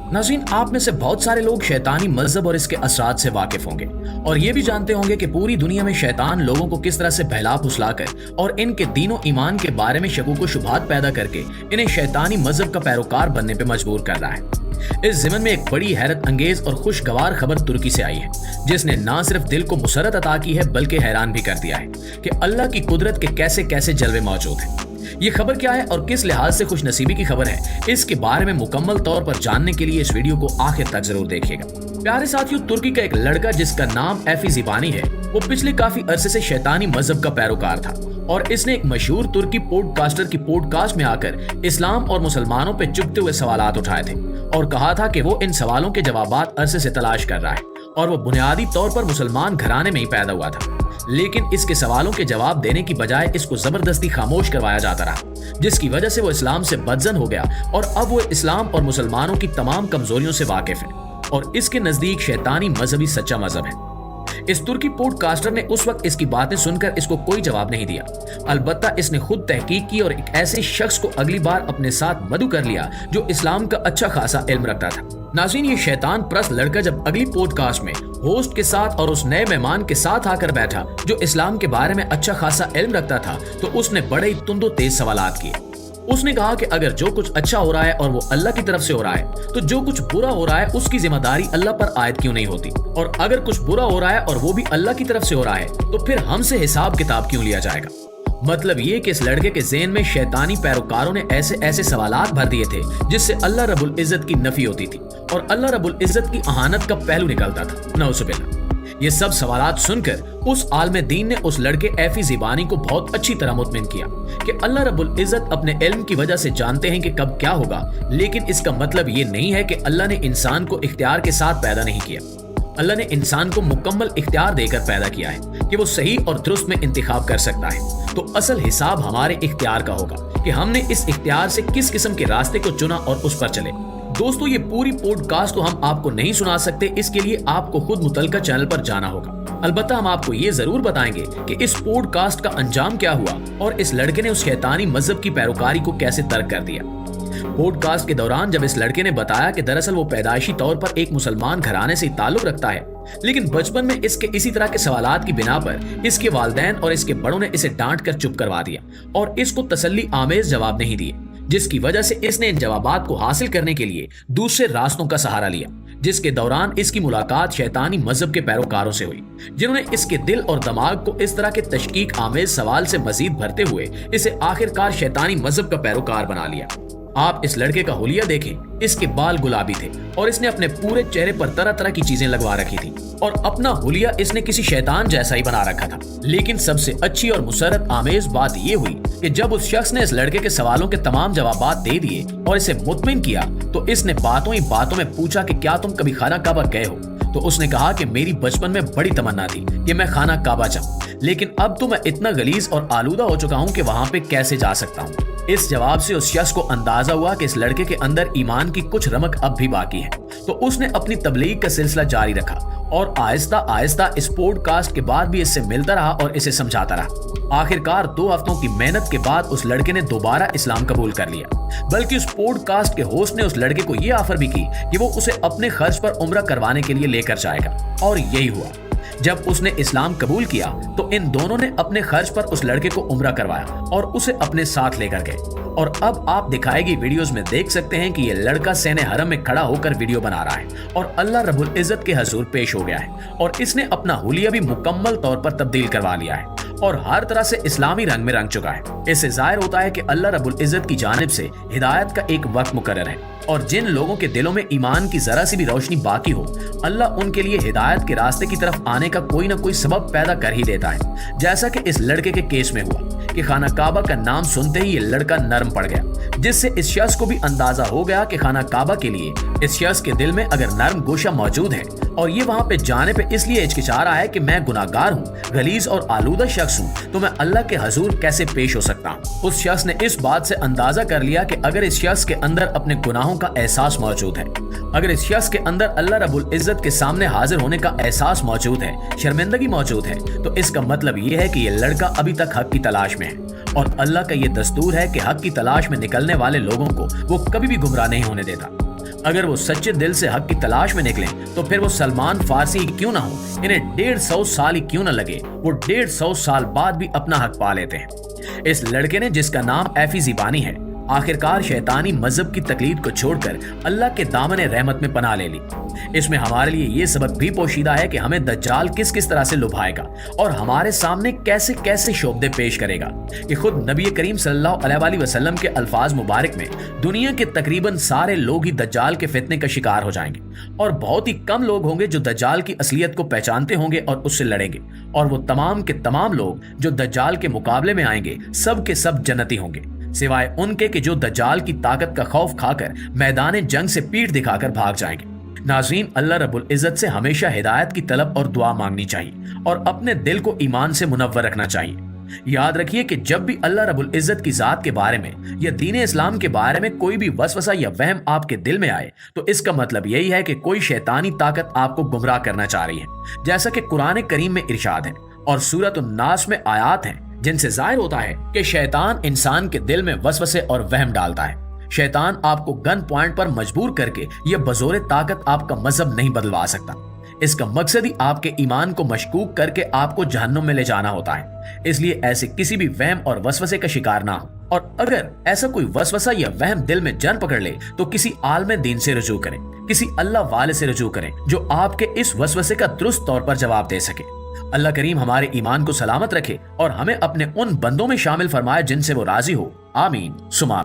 नाज़रीन, आप में से बहुत सारे लोग शैतानी मजहब और इसके असरात से वाकिफ होंगे और ये भी जानते होंगे कि पूरी दुनिया में शैतान लोगों को किस तरह से बहला फुसलाकर और इनके दीनों ईमान के बारे में शकूक व शुबहात पैदा करके इन्हें शैतानी मजहब का पैरोकार बनने पे मजबूर कर रहा है। इस ज़िमन में एक बड़ी हैरत अंगेज और खुशगवार खबर तुर्की से आई है, जिसने ना सिर्फ दिल को मुसरत अता की है बल्कि हैरान भी कर दिया है कि अल्लाह की कुदरत के कैसे कैसे जलवे मौजूद हैं। ये खबर क्या है और किस लिहाज से खुश नसीबी की खबर है, इसके बारे में मुकम्मल तौर पर जानने के लिए इस वीडियो को आखिर तक जरूर देखिएगा। प्यारे साथियों, तुर्की का एक लड़का जिसका नाम एफी ज़िबानी है, वो पिछले काफी अरसे से शैतानी मजहब का पैरोकार था और इसने एक मशहूर तुर्की पॉडकास्टर की पॉडकास्ट में आकर इस्लाम और मुसलमानों पे चुभते हुए सवालात उठाए थे और कहा था कि वो इन सवालों के जवाबात अरसे से तलाश कर रहा है और वो बुनियादी तौर पर मुसलमान घराने में ही पैदा हुआ था। लेकिन इसके सवालों के जवाब देने की बजाय इसको जबरदस्ती खामोश करवाया जाता रहा, जिसकी वजह से वो इस्लाम से बदजन हो गया और अब वो इस्लाम और मुसलमानों की तमाम कमजोरियों से वाकिफ है और इसके नजदीक शैतानी मजहबी सच्चा मजहब है। इस तुर्की पॉडकास्टर ने उस वक्त इसकी बातें सुनकर इसको कोई जवाब नहीं दिया। अलबत्ता इसने खुद तहकीक की और एक ऐसे शख्स को अगली बार अपने साथ मदु कर लिया जो इस्लाम का अच्छा खासा इल्म रखता था। नाज़रीन, ये शैतान परस्त लड़का जब अगली पॉडकास्ट में होस्ट के साथ और उस नए मेहमान के साथ आकर बैठा जो इस्लाम के बारे में अच्छा खासा इल्म रखता था, तो उसने बड़े ही तुंदो तेज सवालात किए। उसने कहा कि अगर जो कुछ अच्छा हो रहा है और वो अल्लाह की तरफ से हो रहा है, तो जो कुछ बुरा हो रहा है उसकी जिम्मेदारी अल्लाह पर आयद क्यों नहीं होती? और अगर कुछ बुरा हो रहा है और वो भी अल्लाह की तरफ से हो रहा है, तो फिर हमसे हिसाब किताब क्यों लिया जाएगा? मतलब ये कि इस लड़के के ज़हन में शैतानी पैरोकारों ने ऐसे ऐसे सवालात भर दिए थे जिससे अल्लाह रब्बुल इज्जत की नफी होती थी और अल्लाह रब्बुल इज्जत की अहानत का पहलू निकलता था। नऊजुबिल्लाह। ये सब सवालात सुनकर उस आलिम दीन ने उस लड़के एफी ज़िबानी को बहुत अच्छी तरह मुतमिन किया कि अल्लाह रब्बुल इज्जत अपने इल्म की वजह से जानते हैं कि कब क्या होगा, लेकिन इसका मतलब ये नहीं है कि अल्लाह ने इंसान को इख्तियार के साथ पैदा नहीं किया। अल्लाह ने इंसान को मुकम्मल इख्तियार देकर पैदा किया है कि वो सही और दुरुस्त में इंतखाब कर सकता है। तो असल हिसाब हमारे इख्तियार का होगा कि हमने इस इख्तियार से किस किस्म के रास्ते को चुना और उस पर चले। दोस्तों, ये पूरी पॉडकास्ट तो हम आपको नहीं सुना सकते, इसके लिए आपको खुद मुतलका चैनल पर जाना होगा। अलबत्ता हम आपको ये जरूर बताएंगे कि इस पॉडकास्ट का अंजाम क्या हुआ और इस लड़के ने उस शैतानी मजहब की पैरोकारी को कैसे तर्क कर दिया। पॉडकास्ट के दौरान जब इस लड़के ने बताया कि दरअसल वो पैदाइशी तौर पर एक मुसलमान घराने से ताल्लुक रखता है, लेकिन बचपन में इसके इसी तरह के सवालात की बिना पर इसके वालिदैन और इसके बड़ों ने इसे डांट कर चुप करवा दिया और इसको तसल्ली आमेज जवाब नहीं दिए, जिसकी वजह से इसने इन जवाबात को हासिल करने के लिए दूसरे रास्तों का सहारा लिया, जिसके दौरान इसकी मुलाकात शैतानी मजहब के पैरोकारों से हुई, जिन्होंने इसके दिल और दिमाग को इस तरह के तशकीक आमेज सवाल से मजीद भरते हुए इसे आखिरकार शैतानी मजहब का पैरोकार बना लिया। आप इस लड़के का हुलिया देखें, इसके बाल गुलाबी थे और इसने अपने पूरे चेहरे पर तरह तरह की चीजें लगवा रखी थी और अपना हुलिया इसने किसी शैतान जैसा ही बना रखा था। लेकिन सबसे अच्छी और मुसरत आमेज बात यह हुई कि जब उस शख्स ने इस लड़के के सवालों के तमाम जवाबात दे दिए और इसे मुतमिन किया, तो इसने बातों ही बातों में पूछा कि क्या तुम कभी खाना काबा गए हो? तो उसने कहा कि मेरी बचपन में बड़ी तमन्ना थी कि मैं खाना काबा जाऊं, लेकिन अब तो मैं इतना गलीज और आलूदा हो चुका हूं कि वहां पे कैसे जा सकता हूं। इस जवाब से उस शख्स को अंदाजा हुआ कि इस लड़के के अंदर ईमान की कुछ रमक अब भी बाकी है, तो उसने अपनी तबलीग का सिलसिला जारी रखा और आहिस्ता आहिस्ता इस पॉडकास्ट के बाद भी इससे मिलता रहा और इसे समझाता रहा। आखिरकार 2 हफ्तों की मेहनत के बाद उस लड़के ने दोबारा इस्लाम कबूल कर लिया, बल्कि उस पॉडकास्ट के होस्ट ने उस लड़के को यह ऑफर भी की कि वो उसे अपने खर्च पर उम्रा करवाने के लिए लेकर जाएगा और यही हुआ। जब उसने इस्लाम कबूल किया तो इन दोनों ने अपने खर्च पर उस लड़के को उम्रा करवाया और उसे अपने साथ लेकर गए। और अब आप दिखाई गई वीडियोस में देख सकते हैं कि ये लड़का सहने हरम में खड़ा होकर वीडियो बना रहा है और अल्लाह रब्बुल इज्जत के हजूर पेश हो गया है और इसने अपना हुलिया भी मुकम्मल तौर पर तब्दील करवा लिया है और हर तरह से इस्लामी रंग में रंग चुका है। इससे जाहिर होता है कि अल्लाह रब्बुल इज्जत की जानिब से हिदायत का एक वक्त मुकर्रर है और जिन लोगों के दिलों में ईमान की जरा सी भी रोशनी बाकी हो, अल्लाह उनके लिए हिदायत के रास्ते की तरफ आने का कोई ना कोई सबब पैदा कर ही देता है। जैसा कि इस लड़के के केस में हुआ कि खाना काबा का नाम सुनते ही ये लड़का नरम पड़ गया, जिससे इस शख्स को भी अंदाजा हो गया कि खाना काबा के लिए इस शख्स के दिल में अगर नरम गोशा मौजूद है और ये वहां पे जाने पे इसलिए हिचकिचा रहा है कि मैं गुनाहगार हूँ, गलीज और आलूदा शख्स हूँ, तो मैं अल्लाह के हजूर कैसे पेश हो सकता हूँ। उस शख्स ने इस बात से अंदाजा कर लिया कि अगर इस शख्स के अंदर अपने गुनाहों का एहसास मौजूद है, अगर इस शख्स के अंदर अल्लाह रब्बुल इज्जत के सामने हाजिर होने का एहसास मौजूद है, शर्मिंदगी मौजूद है, तो इसका मतलब ये है कि ये लड़का अभी तक हक की तलाश में है और अल्लाह का ये दस्तूर है कि हक की तलाश में निकलने वाले लोगों को वो कभी भी गुमराह नहीं होने देता। अगर वो सच्चे दिल से हक की तलाश में निकलें तो फिर वो सलमान फारसी ही क्यों ना हो, इन्हें 150 साल ही क्यों ना लगे, वो 150 साल बाद भी अपना हक पा लेते हैं। इस लड़के ने, जिसका नाम एफी ज़िबानी है, आखिरकार शैतानी मजहब की तकलीद को छोड़कर अल्लाह के दामन रहमत में पनाह ले ली। इसमें हमारे लिए ये सबक भी पोशीदा है कि हमें दज्जाल किस किस तरह से लुभाएगा और हमारे सामने कैसे कैसे शोबदे पेश करेगा कि खुद नबी करीम सल्लल्लाहु अलैहि वसल्लम के अल्फाज मुबारक में दुनिया के तकरीबन सारे लोग ही दज्जाल के फितने का शिकार हो जाएंगे और बहुत ही कम लोग होंगे जो दज्जाल की असलियत को पहचानते होंगे और उससे लड़ेंगे, और वो तमाम के तमाम लोग जो दज्जाल के मुकाबले में आएंगे सब के सब जन्नती होंगे, सिवाय उनके कि जो दज्जाल की ताकत का खौफ खाकर मैदान जंग से पीठ दिखाकर भाग जाएंगे। नाज़रीन, अल्लाह रब्बुल इज़्ज़त से हमेशा हिदायत की तलब और दुआ मांगनी चाहिए और अपने दिल को ईमान से मुनव्वर रखना चाहिए। याद रखिए कि जब भी अल्लाह रब्बुल इज़्ज़त की ज़ात के बारे में या दीन इस्लाम के बारे में कोई भी वसवसा या वहम आपके दिल में आए तो इसका मतलब यही है कि कोई शैतानी ताकत आपको गुमराह करना चाह रही है, जैसा कि कुरान करीम में इरशाद है और सूरत नास में आयात हैं जिनसे जाहिर होता है कि शैतान इंसान के दिल में वसवसे और वहम डालता है। शैतान आपको गन पॉइंट पर मजबूर करके यह बजोरे ताकत आपका मजहब नहीं बदलवा सकता। इसका मकसद ही आपके ईमान को मशकूक करके आपको जहन्नुम में ले जाना होता है। इसलिए ऐसे किसी भी वहम और वसवसे का शिकार ना हो, और अगर ऐसा कोई वसवसा या वहम दिल में जन पकड़ ले तो किसी आलिम दीन से रुजू करें, किसी अल्लाह वाले से रुजू करें जो आपके इस वसवसे का दुरुस्त तौर पर जवाब दे सके। अल्लाह करीम हमारे ईमान को सलामत रखे और हमें अपने उन बंदों में शामिल फरमाए जिनसे वो राजी हो। आमीन सुमा।